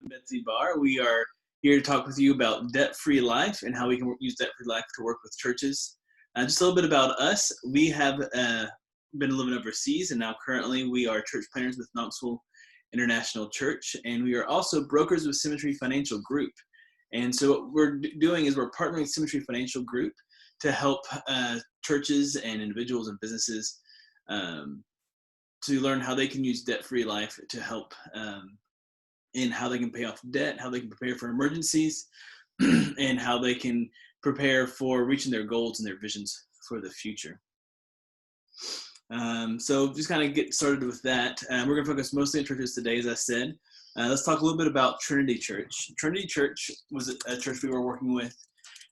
Betsy Barr. We are here to talk with you about debt-free life and how we can use debt-free life to work with churches. Just a little bit about us. We have been living overseas, and now currently we are church planners with Knoxville International Church, and we are also brokers with Symmetry Financial Group. And so what we're doing is we're partnering with Symmetry Financial Group to help churches and individuals and businesses to learn how they can use debt-free life to help in how they can pay off debt, how they can prepare for emergencies, and how they can prepare for reaching their goals and their visions for the future. So just kind of get started with that. We're going to focus mostly on churches today, as I said. Let's talk a little bit about Trinity Church. Trinity Church was a church we were working with,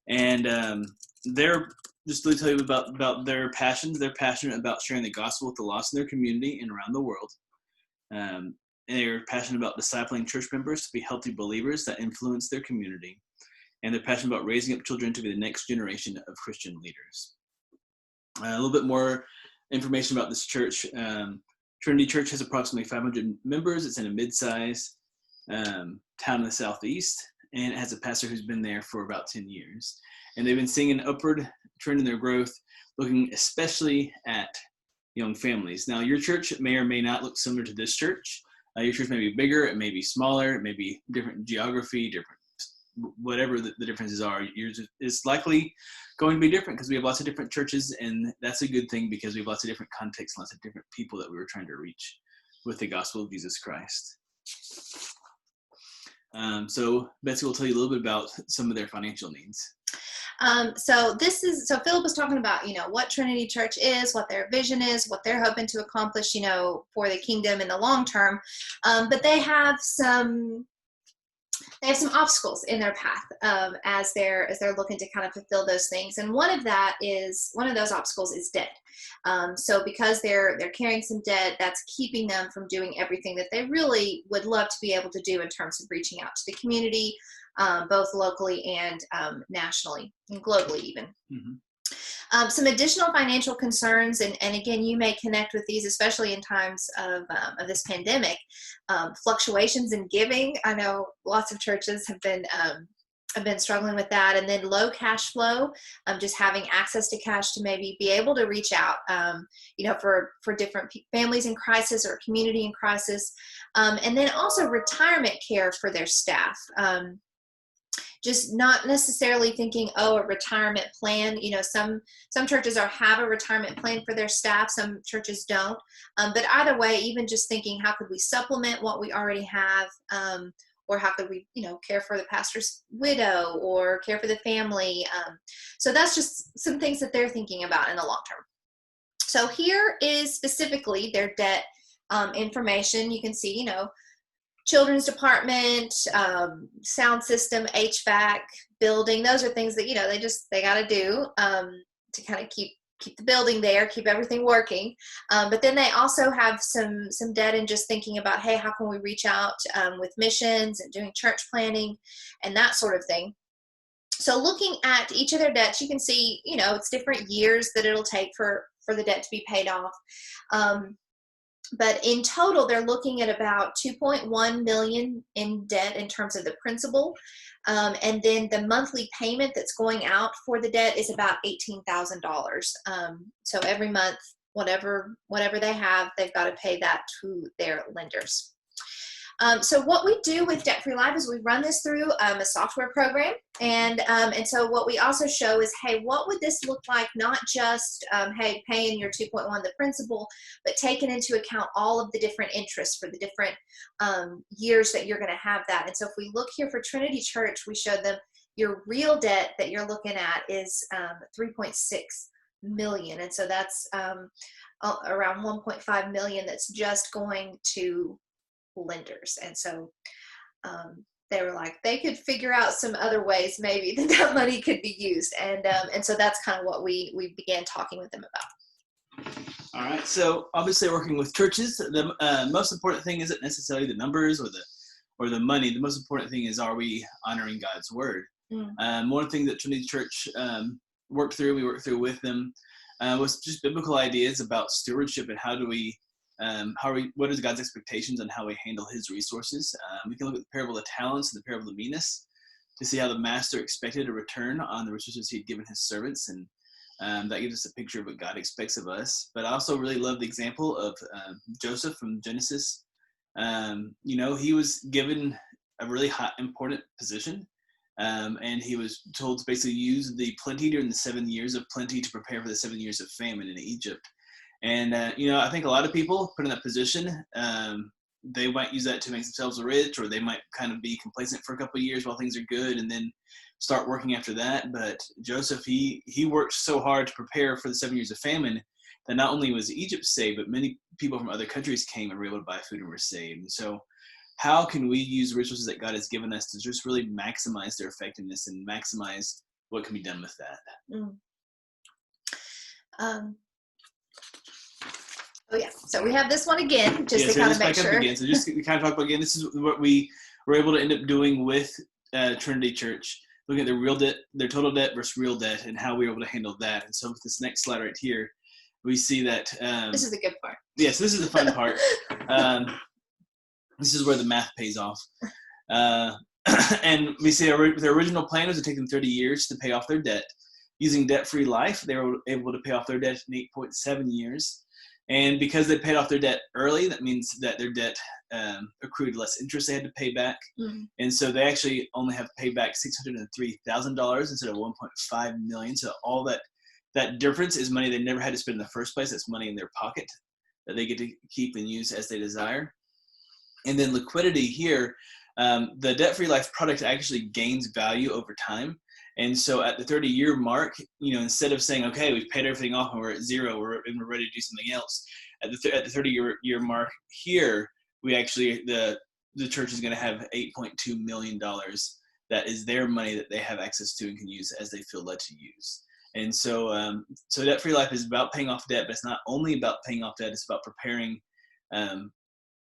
and they're just to tell you about their passions. They're passionate about sharing the gospel with the lost in their community and around the world. And they're passionate about discipling church members to be healthy believers that influence their community. And they're passionate about raising up children to be the next generation of Christian leaders. A little bit more information about this church. Trinity Church has approximately 500 members. It's in a mid-size town in the southeast, and it has a pastor who's been there for about 10 years. And they've been seeing an upward trend in their growth, looking especially at young families. Now, your church may or may not look similar to this church. Your church may be bigger, it may be smaller, it may be different geography, different whatever the differences are. Yours is likely going to be different because we have lots of different churches, and that's a good thing because we have lots of different contexts, lots of different people that we were trying to reach with the gospel of Jesus Christ. So Betsy will tell you a little bit about some of their financial needs. So Philip was talking about, what Trinity Church is, what their vision is, what they're hoping to accomplish, for the kingdom in the long term. But they have some obstacles in their path as they're looking to kind of fulfill those things. And one of those obstacles is debt. So because they're carrying some debt, that's keeping them from doing everything that they really would love to be able to do in terms of reaching out to the community, both locally and nationally and globally even. Mm-hmm. Some additional financial concerns, and again, you may connect with these, especially in times of this pandemic. Fluctuations in giving. I know lots of churches have been struggling with that, and then low cash flow. Just having access to cash to maybe be able to reach out, for different families in crisis or community in crisis, and then also retirement care for their staff. Just not necessarily thinking, a retirement plan. Some churches have a retirement plan for their staff. Some churches don't. But either way, even just thinking, how could we supplement what we already have? Or how could we, care for the pastor's widow or care for the family? So that's just some things that they're thinking about in the long term. So here is specifically their debt information. You can see, children's department, sound system, HVAC, building. Those are things that, they got to do to kind of keep the building there, keep everything working. But then they also have some debt in just thinking about, hey, how can we reach out with missions and doing church planning and that sort of thing. So looking at each of their debts, you can see, it's different years that it'll take for the debt to be paid off. But in total, they're looking at about $2.1 million in debt in terms of the principal. And then the monthly payment that's going out for the debt is about $18,000. So every month, whatever they have, they've got to pay that to their lenders. So what we do with Debt-Free Life is we run this through a software program. And so what we also show is, hey, what would this look like? Not just, hey, paying your 2.1, the principal, but taking into account all of the different interests for the different years that you're going to have that. And so if we look here for Trinity Church, we show them your real debt that you're looking at is $3.6 million. And so that's around $1.5 million that's just going to lenders. And so they were like, they could figure out some other ways maybe that money could be used. And so that's kind of what we began talking with them about. All right. So obviously working with churches, the most important thing isn't necessarily the numbers or the money. The most important thing is, are we honoring God's word? One thing that Trinity Church we worked through with them was just biblical ideas about stewardship and how do we what is God's expectations on how we handle his resources. We can look at the parable of the talents and the parable of the minas to see how the master expected a return on the resources he had given his servants. And that gives us a picture of what God expects of us. But I also really love the example of Joseph from Genesis. He was given a really important position. And he was told to basically use the plenty during the 7 years of plenty to prepare for the 7 years of famine in Egypt. And, I think a lot of people put in that position, they might use that to make themselves rich, or they might kind of be complacent for a couple of years while things are good and then start working after that. But Joseph, he worked so hard to prepare for the 7 years of famine that not only was Egypt saved, but many people from other countries came and were able to buy food and were saved. And so how can we use resources that God has given us to just really maximize their effectiveness and maximize what can be done with that? Oh yeah, so we have this one again, just to kind of make sure. So just to kind of talk about again, this is what we were able to end up doing with Trinity Church, looking at their real debt, their total debt versus real debt, and how we were able to handle that. And so with this next slide right here, we see that this is the good part. Yes, this is the fun part. This is where the math pays off. And we see their original plan was to take them 30 years to pay off their debt. Using debt-free life, they were able to pay off their debt in 8.7 years. And because they paid off their debt early, that means that their debt accrued less interest they had to pay back. Mm-hmm. And so they actually only have to pay back $603,000 instead of $1.5 million. So all that difference is money they never had to spend in the first place. That's money in their pocket that they get to keep and use as they desire. And then liquidity here, the debt-free life product actually gains value over time. And so at the 30-year mark, instead of saying, okay, we've paid everything off and we're at zero, we're ready to do something else. At the 30-year mark here, we actually, the church is going to have $8.2 million. That is their money that they have access to and can use as they feel led to use. And so, debt-free life is about paying off debt, but it's not only about paying off debt. It's about preparing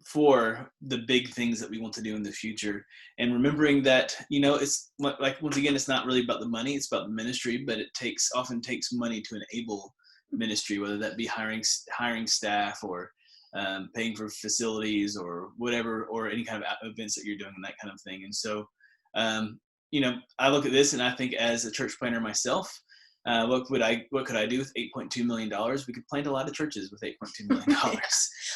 for the big things that we want to do in the future, and remembering that it's like, once again, it's not really about the money, it's about the ministry, but it often takes money to enable ministry, whether that be hiring staff or paying for facilities or whatever, or any kind of events that you're doing and that kind of thing. And so I look at this and I think, as a church planner myself, what could I do with $8.2 million? We could plant a lot of churches with $8.2 million.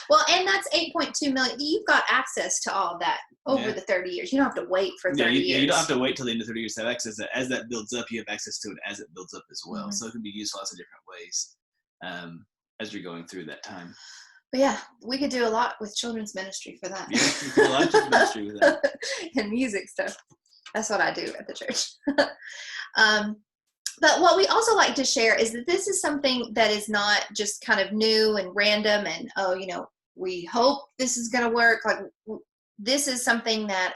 Well, and that's $8.2 million. You've got access to all of that over the 30 years. You don't have to wait for 30 years. Yeah, you don't have to wait till the end of 30 years to have access to that. As that builds up, you have access to it as it builds up as well. Mm-hmm. So it can be used lots of different ways as you're going through that time. But yeah, we could do a lot with children's ministry for that. Yeah, we could do a lot of children's ministry with that. And music stuff. That's what I do at the church. But what we also like to share is that this is something that is not just kind of new and random and, we hope this is going to work. Like, this is something that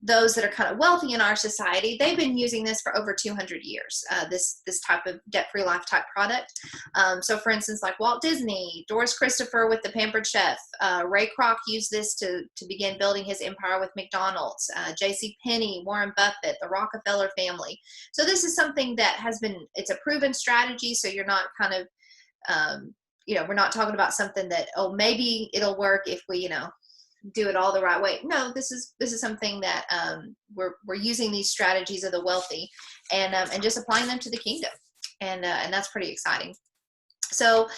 those that are kind of wealthy in our society, they've been using this for over 200 years, this type of debt-free life type product. So for instance, like Walt Disney, Doris Christopher with the Pampered Chef, Ray Kroc used this to begin building his empire with McDonald's, J.C. Penney, Warren Buffett, the Rockefeller family. So this is something that it's a proven strategy. So you're not kind of, we're not talking about something that, maybe it'll work if we, do it all the right way. No, this is something that we're using these strategies of the wealthy and just applying them to the kingdom, and that's pretty exciting. So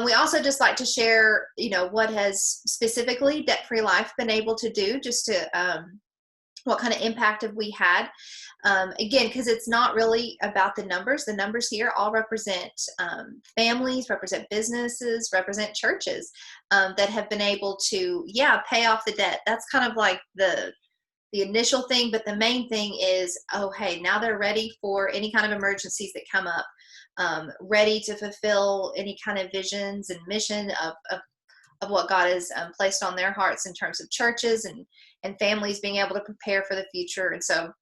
we also just like to share, what has specifically debt-free life been able to do, just to what kind of impact have we had. Again, because it's not really about the numbers. The numbers here all represent families, represent businesses, represent churches that have been able to, pay off the debt. That's kind of like the initial thing, but the main thing is, hey, now they're ready for any kind of emergencies that come up, ready to fulfill any kind of visions and mission of what God has placed on their hearts in terms of churches and families being able to prepare for the future. And so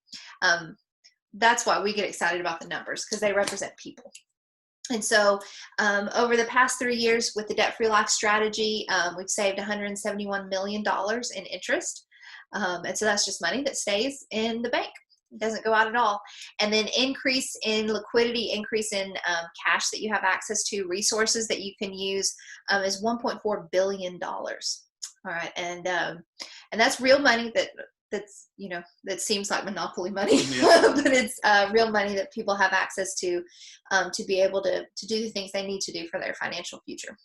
that's why we get excited about the numbers, because they represent people. And so over the past 3 years with the debt-free life strategy, we've saved $171 million in interest. And so that's just money that stays in the bank. It doesn't go out at all. And then increase in liquidity, increase in cash that you have access to, resources that you can use, is $1.4 billion. All right. And that's real money that's, that seems like monopoly money, Yeah. but it's real money that people have access to be able to do the things they need to do for their financial future.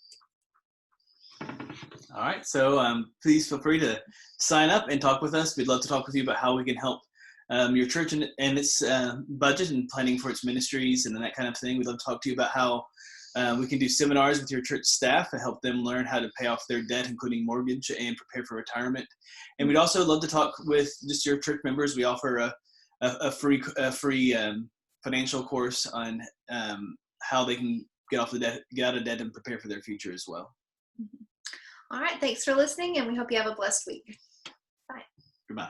All right. So please feel free to sign up and talk with us. We'd love to talk with you about how we can help your church and its budget and planning for its ministries and that kind of thing. We'd love to talk to you about how we can do seminars with your church staff and help them learn how to pay off their debt, including mortgage, and prepare for retirement. And we'd also love to talk with just your church members. We offer a free financial course on how they can get out of debt and prepare for their future as well. All right. Thanks for listening, and we hope you have a blessed week. Bye. Goodbye.